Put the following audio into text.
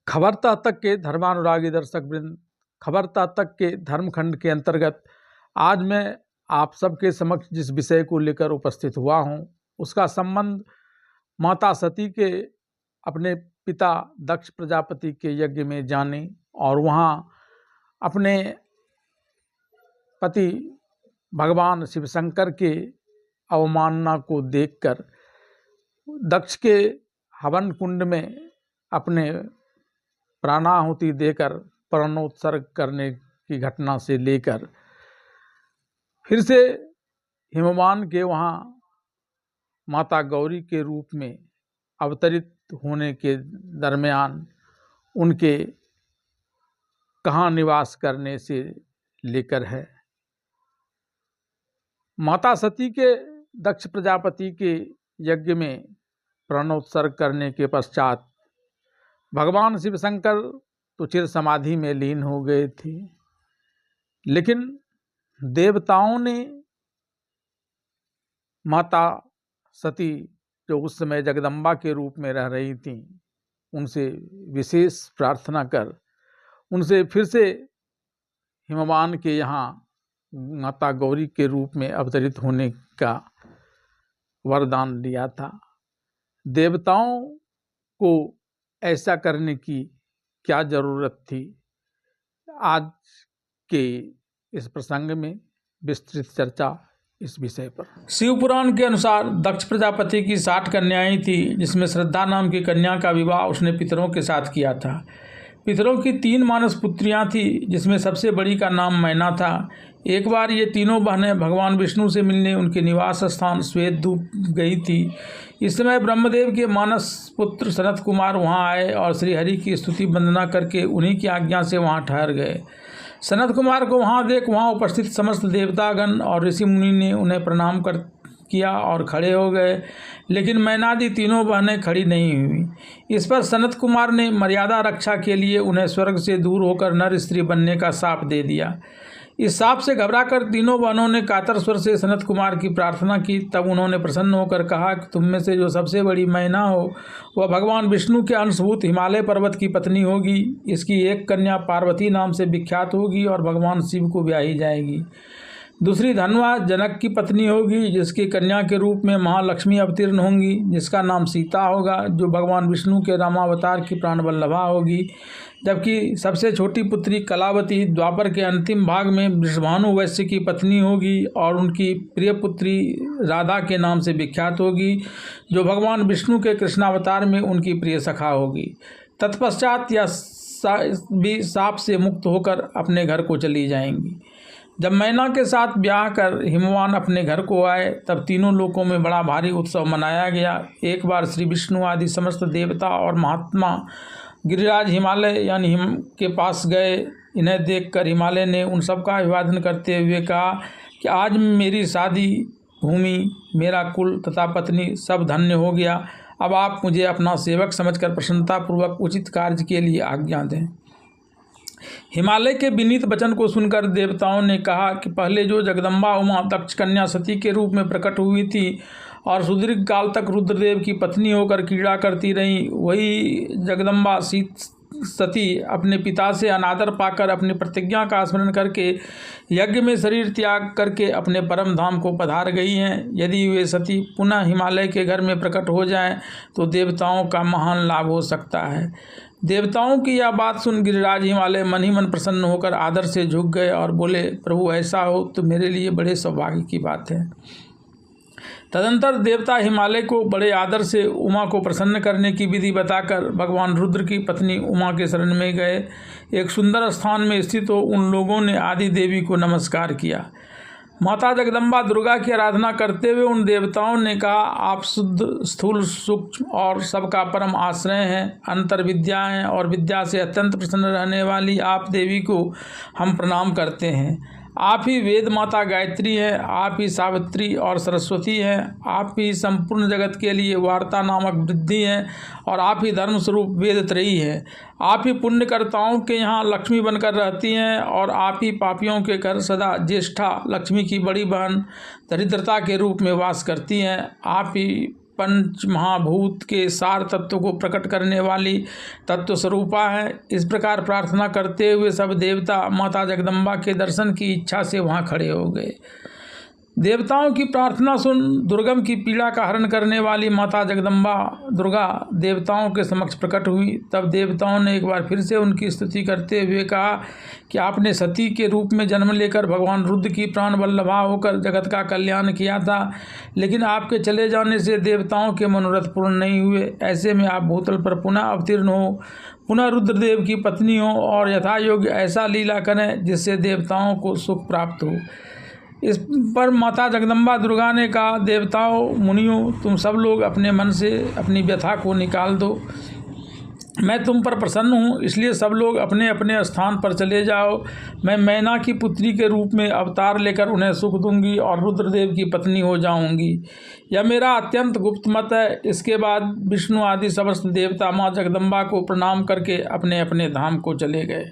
खबरता तक के धर्मानुरागी दर्शक वृंद, खबरता तक के धर्मखंड के अंतर्गत आज मैं आप सबके समक्ष जिस विषय को लेकर उपस्थित हुआ हूँ उसका संबंध माता सती के अपने पिता दक्ष प्रजापति के यज्ञ में जाने और वहाँ अपने पति भगवान शिव शंकर के अवमानना को देखकर दक्ष के हवन कुंड में अपने प्राणाहुति देकर प्राणोत्सर्ग करने की घटना से लेकर फिर से हिमवान के वहाँ माता गौरी के रूप में अवतरित होने के दरमियान उनके कहाँ निवास करने से लेकर है। माता सती के दक्ष प्रजापति के यज्ञ में प्राणोत्सर्ग करने के पश्चात भगवान शिव शंकर तो चिर समाधि में लीन हो गए थे, लेकिन देवताओं ने माता सती जो उस समय जगदम्बा के रूप में रह रही थीं उनसे विशेष प्रार्थना कर उनसे फिर से हिमवान के यहाँ माता गौरी के रूप में अवतरित होने का वरदान दिया था। देवताओं को ऐसा करने की क्या जरूरत थी? आज के इस प्रसंग में विस्तृत चर्चा इस विषय पर। शिव पुराण के अनुसार दक्ष प्रजापति की 60 कन्याएं थी, जिसमें श्रद्धा नाम की कन्या का विवाह उसने पितरों के साथ किया था। पितरों की 3 मानस पुत्रियां थी, जिसमें सबसे बड़ी का नाम मैना था। एक बार ये तीनों बहनें भगवान विष्णु से मिलने उनके निवास स्थान श्वेतद्वीप गई थी। इस समय ब्रह्मदेव के मानस पुत्र सनत कुमार वहां आए और श्री हरि की स्तुति वंदना करके उन्हीं की आज्ञा से वहां ठहर गए। सनत कुमार को वहां देख वहां उपस्थित समस्त देवतागण और ऋषि मुनि ने उन्हें प्रणाम किया और खड़े हो गए, लेकिन मैनादि तीनों बहनें खड़ी नहीं हुई। इस पर सनत कुमार ने मर्यादा रक्षा के लिए उन्हें स्वर्ग से दूर होकर नर स्त्री बनने का शाप दे दिया। इस शाप से घबराकर तीनों बहनों ने कातर स्वर से सनत कुमार की प्रार्थना की। तब उन्होंने प्रसन्न होकर कहा कि तुम में से जो सबसे बड़ी मैना हो वह भगवान विष्णु के अंशभूत हिमालय पर्वत की पत्नी होगी। इसकी एक कन्या पार्वती नाम से विख्यात होगी और भगवान शिव को ब्याही जाएगी। दूसरी धनवा जनक की पत्नी होगी, जिसकी कन्या के रूप में महालक्ष्मी अवतीर्ण होंगी, जिसका नाम सीता होगा, जो भगवान विष्णु के रामावतार की प्राणवल्लभा होगी। जबकि सबसे छोटी पुत्री कलावती द्वापर के अंतिम भाग में वृषभानु वैश्य की पत्नी होगी और उनकी प्रिय पुत्री राधा के नाम से विख्यात होगी, जो भगवान विष्णु के कृष्णावतार में उनकी प्रिय सखा होगी। तत्पश्चात यह भी शाप से मुक्त होकर अपने घर को चली जाएंगी। जब मैना के साथ ब्याह कर हिमवान अपने घर को आए, तब तीनों लोकों में बड़ा भारी उत्सव मनाया गया। एक बार श्री विष्णु आदि समस्त देवता और महात्मा गिरिराज हिमालय यानी हिम के पास गए। इन्हें देखकर हिमालय ने उन सब का अभिवादन करते हुए कहा कि आज मेरी शादी भूमि, मेरा कुल तथा पत्नी सब धन्य हो गया। अब आप मुझे अपना सेवक समझकर प्रसन्नतापूर्वक उचित कार्य के लिए आज्ञा दें। हिमालय के विनीत वचन को सुनकर देवताओं ने कहा कि पहले जो जगदम्बा उमा दक्ष कन्या सती के रूप में प्रकट हुई थी और सुदीर्घ काल तक रुद्रदेव की पत्नी होकर क्रीड़ा करती रही, वही जगदम्बा सती अपने पिता से अनादर पाकर अपनी प्रतिज्ञा का स्मरण करके यज्ञ में शरीर त्याग करके अपने परम धाम को पधार गई हैं। यदि वे सती पुनः हिमालय के घर में प्रकट हो जाएं तो देवताओं का महान लाभ हो सकता है। देवताओं की यह बात सुन गिरिराज हिमालय मन ही मन प्रसन्न होकर आदर से झुक गए और बोले, प्रभु ऐसा हो तो मेरे लिए बड़े सौभाग्य की बात है। तदंतर देवता हिमालय को बड़े आदर से उमा को प्रसन्न करने की विधि बताकर भगवान रुद्र की पत्नी उमा के शरण में गए। एक सुंदर स्थान में स्थित हो उन लोगों ने आदि देवी को नमस्कार किया। माता जगदम्बा दुर्गा की आराधना करते हुए उन देवताओं ने कहा, आप शुद्ध स्थूल सूक्ष्म और सबका परम आश्रय हैं, अंतर विद्या हैं और विद्या से अत्यंत प्रसन्न रहने वाली आप देवी को हम प्रणाम करते हैं। आप ही वेद माता गायत्री हैं, आप ही सावित्री और सरस्वती हैं, आप ही संपूर्ण जगत के लिए वार्ता नामक वृद्धि हैं और आप ही धर्म स्वरूप वेद त्रयी हैं। आप ही पुण्यकर्ताओं के यहाँ लक्ष्मी बनकर रहती हैं और आप ही पापियों के घर सदा ज्येष्ठा लक्ष्मी की बड़ी बहन दरिद्रता के रूप में वास करती हैं। आप ही पंच महाभूत के सार तत्व को प्रकट करने वाली तत्व स्वरूपा है। इस प्रकार प्रार्थना करते हुए सब देवता माता जगदम्बा के दर्शन की इच्छा से वहाँ खड़े हो गए। देवताओं की प्रार्थना सुन दुर्गम की पीड़ा का हरण करने वाली माता जगदम्बा दुर्गा देवताओं के समक्ष प्रकट हुई। तब देवताओं ने एक बार फिर से उनकी स्तुति करते हुए कहा कि आपने सती के रूप में जन्म लेकर भगवान रुद्र की प्राण वल्लभा होकर जगत का कल्याण किया था, लेकिन आपके चले जाने से देवताओं के मनोरथ पूर्ण नहीं हुए। ऐसे में आप भूतल पर पुनः अवतीर्ण हो, पुनः रुद्रदेव की पत्नी हो और यथायोग्य ऐसा लीला करें जिससे देवताओं को सुख प्राप्त हो। इस पर माता जगदम्बा दुर्गा ने कहा, देवताओं मुनियों, तुम सब लोग अपने मन से अपनी व्यथा को निकाल दो। मैं तुम पर प्रसन्न हूँ, इसलिए सब लोग अपने अपने स्थान पर चले जाओ। मैं मैना की पुत्री के रूप में अवतार लेकर उन्हें सुख दूंगी और रुद्रदेव की पत्नी हो जाऊंगी। यह मेरा अत्यंत गुप्त मत है। इसके बाद विष्णु आदि समस्त देवता माँ जगदम्बा को प्रणाम करके अपने अपने धाम को चले गए।